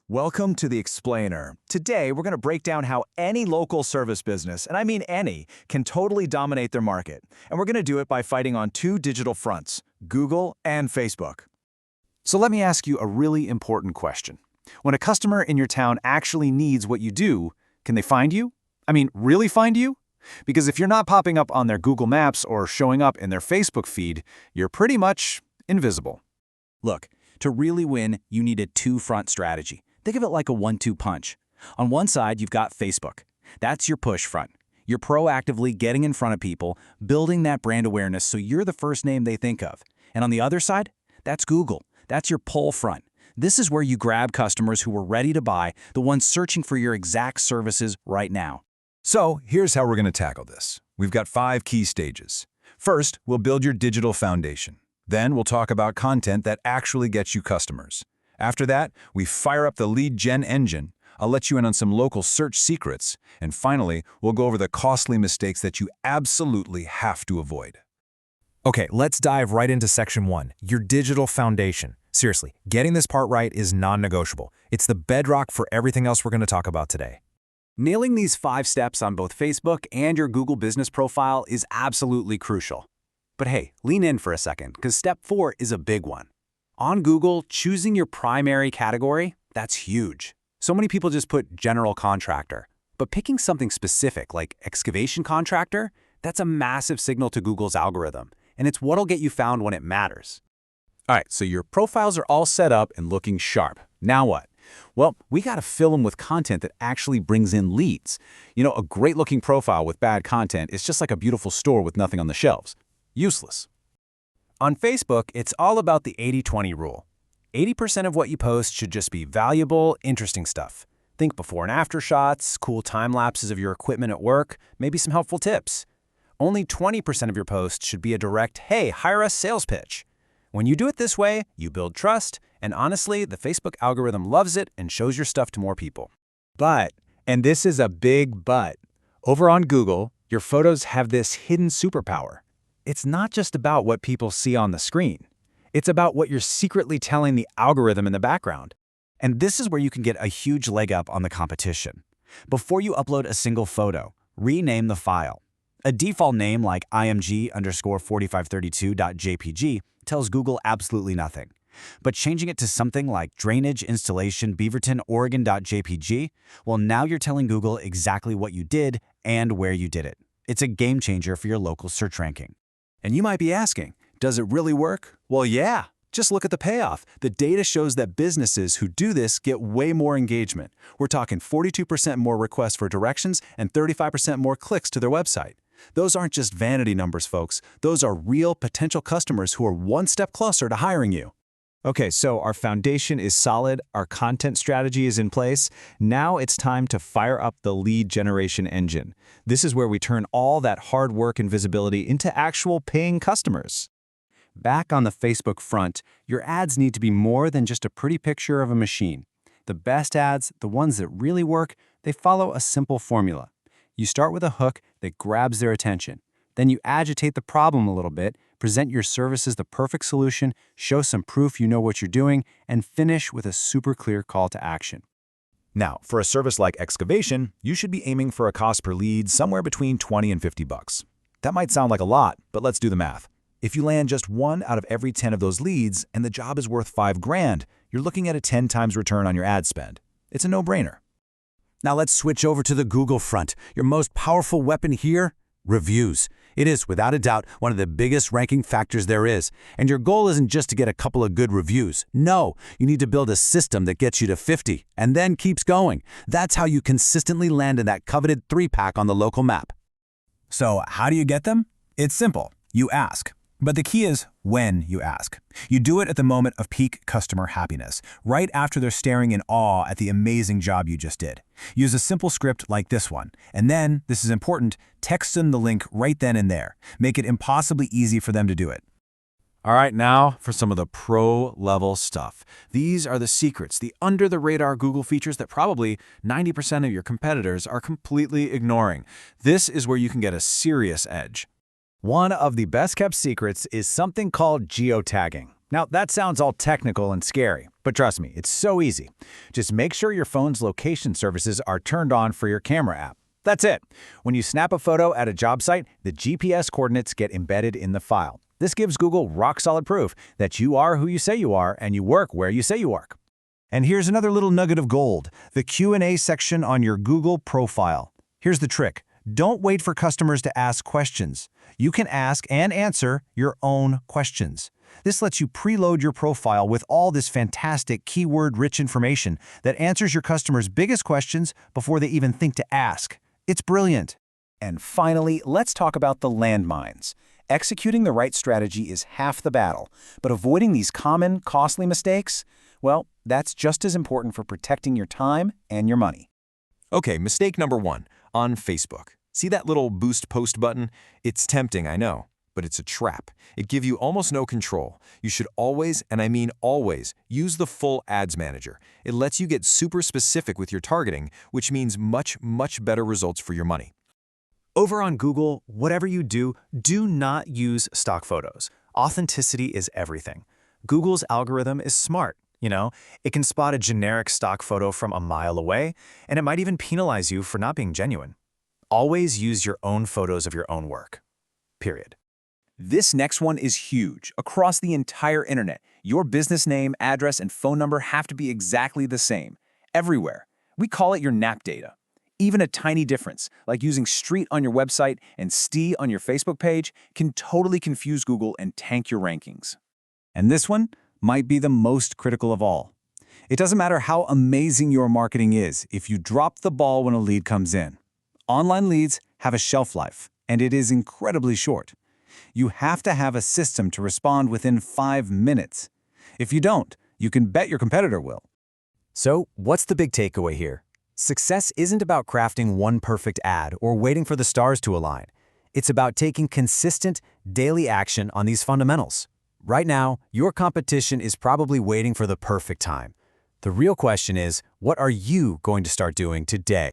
Welcome to The Explainer. Today, we're going to break down how any local service business, and I mean any, can totally dominate their market. And we're going to do it by fighting on two digital fronts, Google and Facebook. So let me ask you a really important question. When a customer in your town actually needs what you do, can they find you? I mean, really find you? Because if you're not popping up on their Google Maps or showing up in their Facebook feed, you're pretty much invisible. Look, to really win, you need a two-front strategy. Think of it like a 1-2 punch. On one side, you've got Facebook. That's your push front. You're proactively getting in front of people, building that brand awareness so you're the first name they think of. And on the other side, that's Google. That's your pull front. This is where you grab customers who are ready to buy, the ones searching for your exact services right now. So here's how we're going to tackle this. We've got 5 key stages. First, we'll build your digital foundation. Then we'll talk about content that actually gets you customers. After that, we fire up the lead gen engine. I'll let you in on some local search secrets. And finally, we'll go over the costly mistakes that you absolutely have to avoid. Okay, let's dive right into section 1, your digital foundation. Seriously, getting this part right is non-negotiable. It's the bedrock for everything else we're going to talk about today. Nailing these 5 steps on both Facebook and your Google business profile is absolutely crucial. But hey, lean in for a second, because step 4 is a big one. On Google, choosing your primary category, that's huge. So many people just put general contractor. But picking something specific like excavation contractor, that's a massive signal to Google's algorithm. And it's what'll get you found when it matters. All right, so your profiles are all set up and looking sharp. Now what? Well, we got to fill them with content that actually brings in leads. You know, a great-looking profile with bad content is just like a beautiful store with nothing on the shelves. Useless. On Facebook, it's all about the 80-20 rule. 80% of what you post should just be valuable, interesting stuff. Think before and after shots, cool time lapses of your equipment at work, maybe some helpful tips. Only 20% of your posts should be a direct, hey, hire us sales pitch. When you do it this way, you build trust, and honestly, the Facebook algorithm loves it and shows your stuff to more people. But, and this is a big but, over on Google, your photos have this hidden superpower. It's not just about what people see on the screen. It's about what you're secretly telling the algorithm in the background. And this is where you can get a huge leg up on the competition. Before you upload a single photo, rename the file. A default name like img_4532.jpg tells Google absolutely nothing. But changing it to something like drainage installation Beaverton Oregon.jpg, well, now you're telling Google exactly what you did and where you did it. It's a game changer for your local search ranking. And you might be asking, does it really work? Well, yeah. Just look at the payoff. The data shows that businesses who do this get way more engagement. We're talking 42% more requests for directions and 35% more clicks to their website. Those aren't just vanity numbers, folks. Those are real potential customers who are one step closer to hiring you. Okay, so our foundation is solid, our content strategy is in place. Now it's time to fire up the lead generation engine. This is where we turn all that hard work and visibility into actual paying customers. Back on the Facebook front, your ads need to be more than just a pretty picture of a machine. The best ads, the ones that really work, they follow a simple formula. You start with a hook that grabs their attention. Then you agitate the problem a little bit, present your service as the perfect solution, show some proof you know what you're doing, and finish with a super clear call to action. Now, for a service like excavation, you should be aiming for a cost per lead somewhere between $20 and $50. That might sound like a lot, but let's do the math. If you land just 1 out of every 10 of those leads and the job is worth $5,000, you're looking at a 10 times return on your ad spend. It's a no-brainer. Now let's switch over to the Google front. Your most powerful weapon here? Reviews. It is, without a doubt, one of the biggest ranking factors there is. And your goal isn't just to get a couple of good reviews. No, you need to build a system that gets you to 50 and then keeps going. That's how you consistently land in that coveted 3-pack on the local map. So how do you get them? It's simple. You ask. But the key is when you ask. You do it at the moment of peak customer happiness, right after they're staring in awe at the amazing job you just did. Use a simple script like this one, and then, this is important, text them the link right then and there. Make it impossibly easy for them to do it. All right, now for some of the pro-level stuff. These are the secrets, the under-the-radar Google features that probably 90% of your competitors are completely ignoring. This is where you can get a serious edge. One of the best-kept secrets is something called geotagging. Now, that sounds all technical and scary, but trust me, it's so easy. Just make sure your phone's location services are turned on for your camera app. That's it. When you snap a photo at a job site, the GPS coordinates get embedded in the file. This gives Google rock-solid proof that you are who you say you are and you work where you say you work. And here's another little nugget of gold, the Q&A section on your Google profile. Here's the trick. Don't wait for customers to ask questions. You can ask and answer your own questions. This lets you preload your profile with all this fantastic keyword-rich information that answers your customers' biggest questions before they even think to ask. It's brilliant. And finally, let's talk about the landmines. Executing the right strategy is half the battle, but avoiding these common, costly mistakes, well, that's just as important for protecting your time and your money. Okay, mistake number 1, on Facebook. See that little boost post button? It's tempting, I know, but it's a trap. It gives you almost no control. You should always, and I mean always, use the full ads manager. It lets you get super specific with your targeting, which means much, much better results for your money. Over on Google, whatever you do, do not use stock photos. Authenticity is everything. Google's algorithm is smart. It can spot a generic stock photo from a mile away, and it might even penalize you for not being genuine. Always use your own photos of your own work. Period. This next one is huge. Across the entire internet, your business name, address, and phone number have to be exactly the same. Everywhere. We call it your NAP data. Even a tiny difference, like using street on your website and ST on your Facebook page, can totally confuse Google and tank your rankings. And this one might be the most critical of all. It doesn't matter how amazing your marketing is if you drop the ball when a lead comes in. Online leads have a shelf life, and it is incredibly short. You have to have a system to respond within 5 minutes. If you don't, you can bet your competitor will. So, what's the big takeaway here? Success isn't about crafting one perfect ad or waiting for the stars to align. It's about taking consistent, daily action on these fundamentals. Right now, your competition is probably waiting for the perfect time. The real question is, what are you going to start doing today?